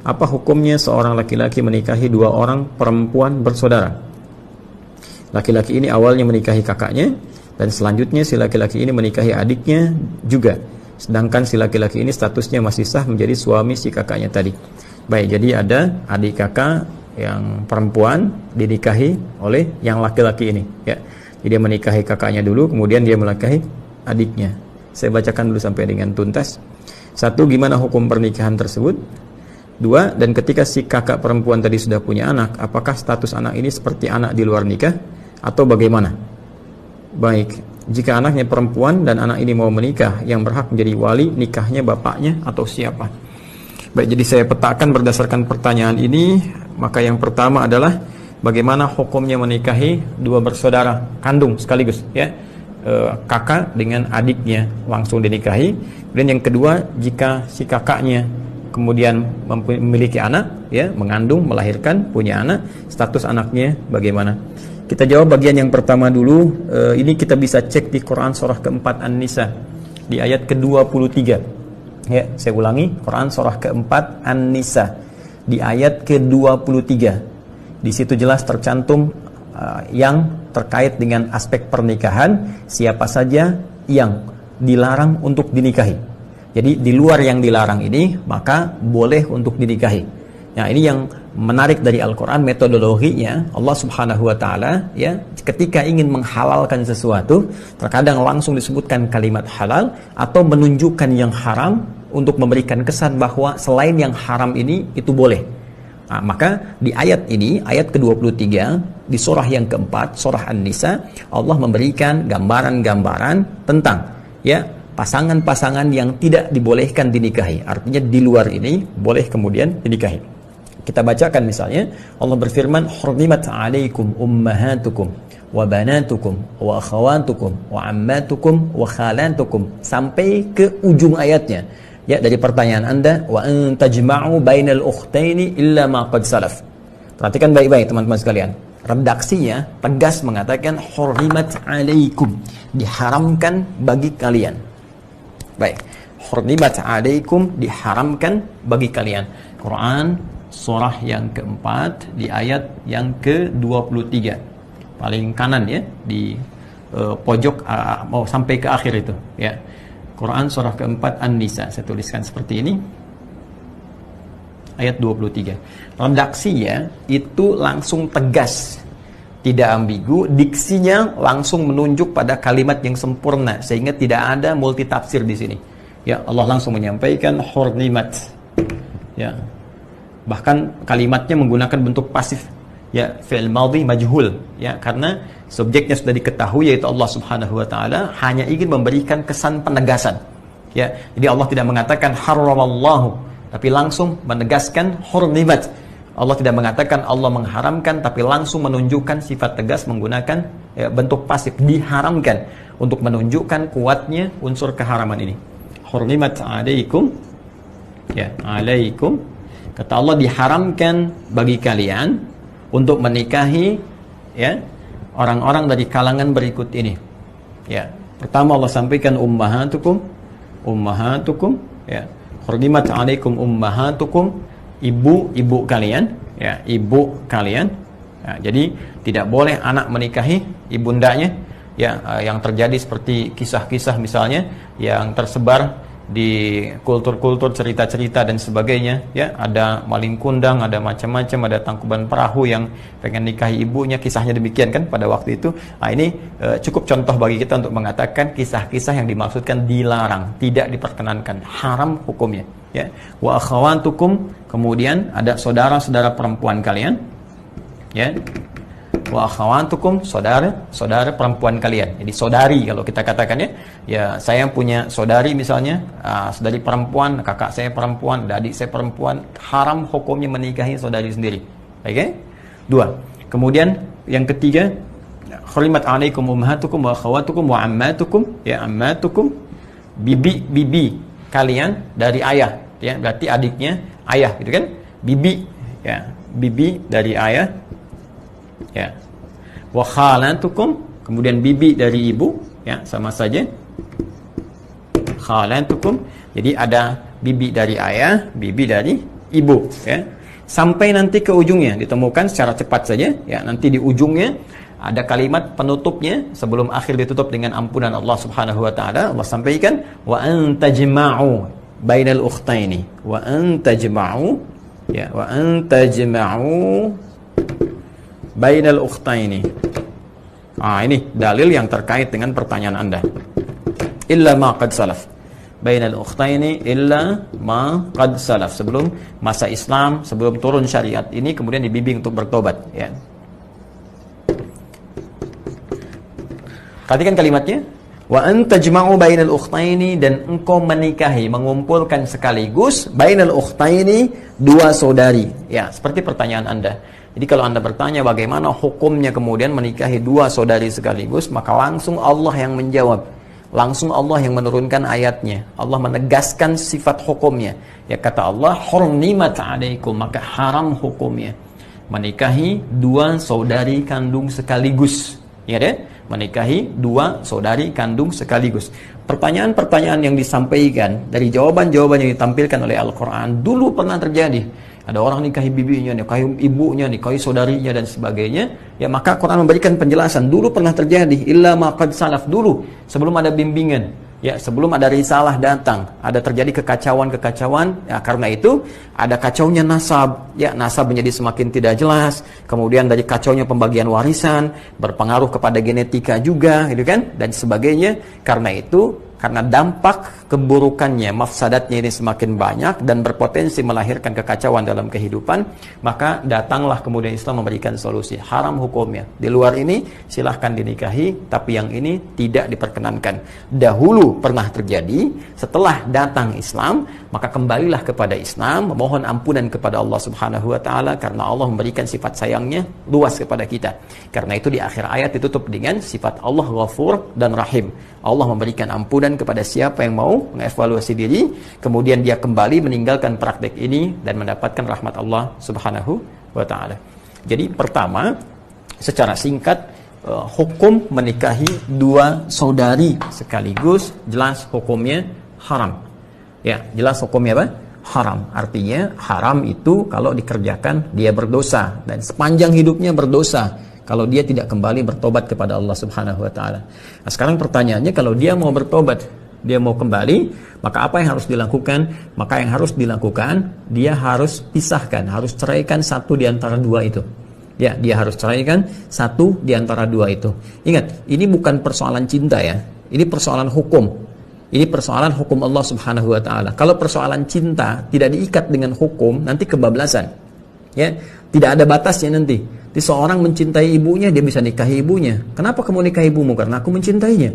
apa hukumnya seorang laki-laki menikahi dua orang perempuan bersaudara? Laki-laki ini awalnya menikahi kakaknya, dan selanjutnya si laki-laki ini menikahi adiknya juga. Sedangkan si laki-laki ini statusnya masih sah menjadi suami si kakaknya tadi. Baik, jadi ada adik kakak yang perempuan dinikahi oleh yang laki-laki ini, ya. Jadi dia menikahi kakaknya dulu, kemudian dia menikahi adiknya. Saya bacakan dulu sampai dengan tuntas. 1. Gimana hukum pernikahan tersebut? 2. Dan ketika si kakak perempuan tadi sudah punya anak, apakah status anak ini seperti anak di luar nikah atau bagaimana? Baik, jika anaknya perempuan dan anak ini mau menikah, yang berhak menjadi wali nikahnya bapaknya atau siapa? Baik, jadi saya petakan berdasarkan pertanyaan ini. Maka yang pertama adalah bagaimana hukumnya menikahi dua bersaudara kandung sekaligus, ya, kakak dengan adiknya langsung dinikahi. Kemudian yang kedua, jika si kakaknya kemudian memiliki anak, ya, mengandung, melahirkan, punya anak, status anaknya bagaimana? Kita jawab bagian yang pertama dulu. Ini kita bisa cek di Quran surah keempat An-Nisa di ayat ke-23. Ya, saya ulangi, Quran surah keempat An-Nisa di ayat ke-23. Di situ jelas tercantum yang terkait dengan aspek pernikahan, siapa saja yang dilarang untuk dinikahi. Jadi di luar yang dilarang ini maka boleh untuk dinikahi. Nah, ini yang menarik dari Al-Quran, metodologinya. Allah Subhanahu wa Ta'ala, ya, ketika ingin menghalalkan sesuatu, terkadang langsung disebutkan kalimat halal atau menunjukkan yang haram untuk memberikan kesan bahwa selain yang haram ini itu boleh. Nah, maka di ayat ini, ayat ke-23 di surah yang keempat, surah An-Nisa, Allah memberikan gambaran-gambaran tentang, ya, pasangan-pasangan yang tidak dibolehkan dinikahi. Artinya di luar ini boleh kemudian dinikahi. Kita bacakan misalnya, Allah berfirman, "Hurrimat 'alaikum ummahatukum wa banatukum wa akhawatukum wa ammatukum wa khalatukum", sampai ke ujung ayatnya. Ya, dari pertanyaan Anda, "Wa an tajma'u bainal ukhtaini illa ma qad salaf". Perhatikan baik-baik teman-teman sekalian. Redaksinya tegas mengatakan hurrimat 'alaikum, diharamkan bagi kalian. Baik, hurrimat 'alaikum, diharamkan bagi kalian. Quran surah yang keempat di ayat yang ke-23. Paling kanan, ya, di pojok mau sampai ke akhir itu, ya. Quran surah keempat An-Nisa, saya tuliskan seperti ini, ayat 23. Redaksinya itu langsung tegas, tidak ambigu, diksinya langsung menunjuk pada kalimat yang sempurna sehingga tidak ada multitafsir di sini. Ya, Allah langsung menyampaikan hurrimat. Ya. Bahkan kalimatnya menggunakan bentuk pasif, ya, fi'il madhi majhul, ya, karena subjeknya sudah diketahui yaitu Allah Subhanahu wa Ta'ala, hanya ingin memberikan kesan penegasan, ya. Jadi Allah tidak mengatakan haramallahu, tapi langsung menegaskan hurrimat. Allah tidak mengatakan Allah mengharamkan, tapi langsung menunjukkan sifat tegas menggunakan, ya, bentuk pasif, diharamkan, untuk menunjukkan kuatnya unsur keharaman ini. Hurrimat 'alaikum, ya, 'alaikum, kata Allah, diharamkan bagi kalian untuk menikahi, ya, orang-orang dari kalangan berikut ini. Ya, pertama Allah sampaikan ummahatukum, ya, hurrimat 'alaikum ummahatukum, ibu-ibu kalian, ya, ibu kalian. Ya, jadi tidak boleh anak menikahi ibundanya, ya, yang terjadi seperti kisah-kisah misalnya yang tersebar di kultur-kultur, cerita-cerita dan sebagainya, ya, ada maling kundang, ada macam-macam, ada tangkuban perahu yang pengen nikahi ibunya, kisahnya demikian kan pada waktu itu. Nah, ini cukup contoh bagi kita untuk mengatakan kisah-kisah yang dimaksudkan dilarang, tidak diperkenankan, haram hukumnya, ya. Wa akhawatukum, kemudian ada saudara-saudara perempuan kalian, ya. Wa akhawatukum, saudara perempuan kalian. Jadi saudari kalau kita katakan, ya. Ya, saya punya saudari misalnya, saudari perempuan, kakak saya perempuan, adik saya perempuan, haram hukumnya menikahi saudari sendiri. Oke? Okay? 2. Kemudian yang ketiga, hurrimat 'alaikum ummahatukum wa akhawatukum wa ammatukum, ya, ammatukum, bibi kalian dari ayah, ya, berarti adiknya ayah, gitu kan? Bibi, ya, bibi dari ayah, ya. Wa khalatukum, kemudian bibi dari ibu, ya, sama saja. Khalatukum, jadi ada bibi dari ayah, bibi dari ibu, ya. Sampai nanti ke ujungnya ditemukan secara cepat saja, ya. Nanti di ujungnya ada kalimat penutupnya sebelum akhir ditutup dengan ampunan Allah Subhanahu wa taala. Allah sampaikan wa antajma'u bainal ukhtaini wa antajma'u, ya, wa antajma'u bainal ukhtaini. Ini dalil yang terkait dengan pertanyaan Anda. Illa ma qad salaf. Bainal ukhtaini illa ma qad salaf. Sebelum masa Islam, sebelum turun syariat ini kemudian dibimbing untuk bertobat, ya. Perhatikan kalimatnya. Wa antajma'u bainal ukhtaini, dan engkau menikahi, mengumpulkan sekaligus bainal ukhtaini, dua saudari. Ya, seperti pertanyaan Anda. Jadi kalau Anda bertanya bagaimana hukumnya kemudian menikahi dua saudari sekaligus, maka langsung Allah yang menjawab. Langsung Allah yang menurunkan ayatnya. Allah menegaskan sifat hukumnya. Ya, kata Allah, hurrimat 'alaikum, maka haram hukumnya menikahi dua saudari kandung sekaligus. Ya deh, menikahi dua saudari kandung sekaligus. Pertanyaan-pertanyaan yang disampaikan dari jawaban-jawaban yang ditampilkan oleh Al-Quran dulu pernah terjadi. Ada orang nikahi bibinya, nikahi ibunya, nikahi saudarinya dan sebagainya. Ya, maka Quran memberikan penjelasan. Dulu pernah terjadi. Illa ma qad salaf, dulu sebelum ada bimbingan. Ya, sebelum ada risalah datang, ada terjadi kekacauan-kekacauan. Ya, karena itu ada kacaunya nasab. Ya, nasab menjadi semakin tidak jelas. Kemudian dari kacaunya pembagian warisan, berpengaruh kepada genetika juga, gitu kan? Dan sebagainya. Karena itu, karena dampak keburukannya, mafsadatnya ini semakin banyak dan berpotensi melahirkan kekacauan dalam kehidupan, maka datanglah kemudian Islam memberikan solusi. Haram hukumnya. Di luar ini silahkan dinikahi, tapi yang ini tidak diperkenankan. Dahulu pernah terjadi, setelah datang Islam, maka kembalilah kepada Islam, memohon ampunan kepada Allah Subhanahu wa taala, karena Allah memberikan sifat sayangnya luas kepada kita. Karena itu di akhir ayat ditutup dengan sifat Allah Ghafur dan Rahim. Allah memberikan ampunan kepada siapa yang mau mengevaluasi diri, kemudian dia kembali meninggalkan praktek ini dan mendapatkan rahmat Allah Subhanahu wa taala. Jadi pertama, secara singkat, hukum menikahi dua saudari sekaligus jelas hukumnya haram. Ya, jelas hukumnya apa? Haram. Artinya haram itu kalau dikerjakan dia berdosa, dan sepanjang hidupnya berdosa kalau dia tidak kembali bertobat kepada Allah Subhanahu wa taala. Nah, sekarang pertanyaannya, kalau dia mau bertobat, dia mau kembali, maka apa yang harus dilakukan? Maka yang harus dilakukan, dia harus pisahkan, harus ceraikan satu di antara dua itu. Ya, dia harus ceraikan satu di antara dua itu. Ingat, ini bukan persoalan cinta ya. Ini persoalan hukum. Ini persoalan hukum Allah Subhanahu wa taala. Kalau persoalan cinta tidak diikat dengan hukum, nanti kebablasan. Ya, tidak ada batasnya nanti. Seorang mencintai ibunya, dia bisa nikahi ibunya. Kenapa kamu nikahi ibumu? Karena aku mencintainya.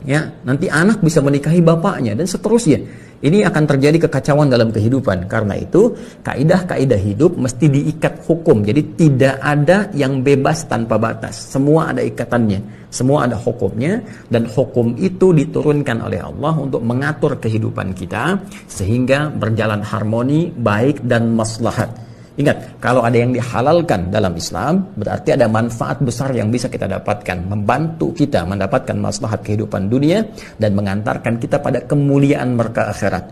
Ya, nanti anak bisa menikahi bapaknya dan seterusnya. Ini akan terjadi kekacauan dalam kehidupan. Karena itu, kaidah-kaidah hidup mesti diikat hukum. Jadi tidak ada yang bebas tanpa batas. Semua ada ikatannya, semua ada hukumnya, dan hukum itu diturunkan oleh Allah untuk mengatur kehidupan kita sehingga berjalan harmoni, baik dan maslahat. Ingat, kalau ada yang dihalalkan dalam Islam, berarti ada manfaat besar yang bisa kita dapatkan, membantu kita mendapatkan maslahat kehidupan dunia dan mengantarkan kita pada kemuliaan merka akhirat.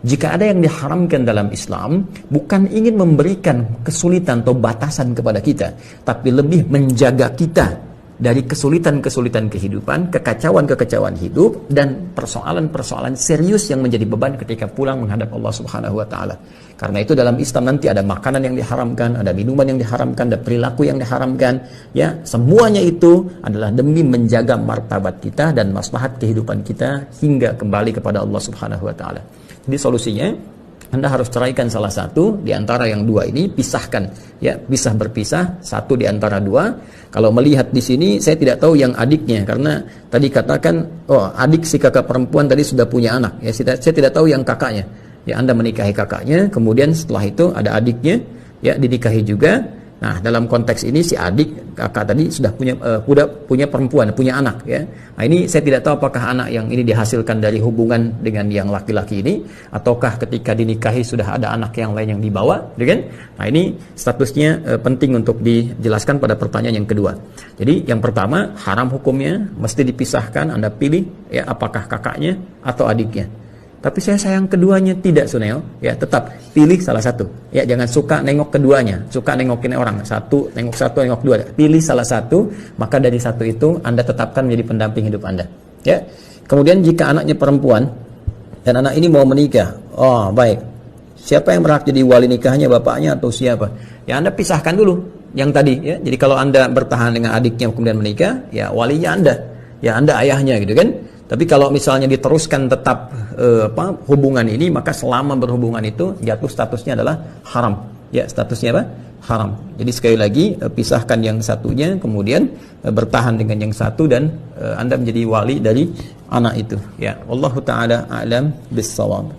Jika ada yang diharamkan dalam Islam, bukan ingin memberikan kesulitan atau batasan kepada kita, tapi lebih menjaga kita dari kesulitan-kesulitan kehidupan, kekacauan-kekacauan hidup, dan persoalan-persoalan serius yang menjadi beban ketika pulang menghadap Allah Subhanahu wa taala. Karena itu dalam Islam nanti ada makanan yang diharamkan, ada minuman yang diharamkan, ada perilaku yang diharamkan. Ya, semuanya itu adalah demi menjaga martabat kita dan maslahat kehidupan kita hingga kembali kepada Allah Subhanahu wa taala. Jadi solusinya, Anda harus ceraikan salah satu di antara yang dua ini, pisahkan, ya, pisah berpisah satu di antara dua. Kalau melihat di sini, saya tidak tahu yang adiknya, karena tadi katakan, oh, adik si kakak perempuan tadi sudah punya anak. Ya, saya tidak tahu yang kakaknya. Ya, Anda menikahi kakaknya, kemudian setelah itu ada adiknya, ya, dinikahi juga. Nah, dalam konteks ini si adik kakak tadi sudah punya perempuan, punya anak, ya. Nah, ini saya tidak tahu apakah anak yang ini dihasilkan dari hubungan dengan yang laki-laki ini, ataukah ketika dinikahi sudah ada anak yang lain yang dibawa, gitu kan? Nah, ini statusnya penting untuk dijelaskan pada pertanyaan yang kedua. Jadi yang pertama, haram hukumnya, mesti dipisahkan. Anda pilih, ya, apakah kakaknya atau adiknya. tapi saya sayang keduanya, tidak Suneo, ya tetap pilih salah satu. Ya, jangan suka nengok keduanya, suka nengokin orang, satu, nengok dua. Pilih salah satu, maka dari satu itu Anda tetapkan menjadi pendamping hidup Anda. Ya. Kemudian jika anaknya perempuan dan anak ini mau menikah, oh baik, siapa yang berhak jadi wali nikahnya, bapaknya atau siapa? Ya Anda pisahkan dulu yang tadi. Ya. Jadi kalau Anda bertahan dengan adiknya kemudian menikah, ya walinya Anda, ya Anda ayahnya gitu kan. Tapi kalau misalnya diteruskan tetap hubungan ini, maka selama berhubungan itu jatuh statusnya adalah haram. Ya, statusnya apa? Haram. Jadi sekali lagi pisahkan yang satunya, kemudian bertahan dengan yang satu, dan Anda menjadi wali dari anak itu. Ya, wallahu taala a'lam bis-shawab.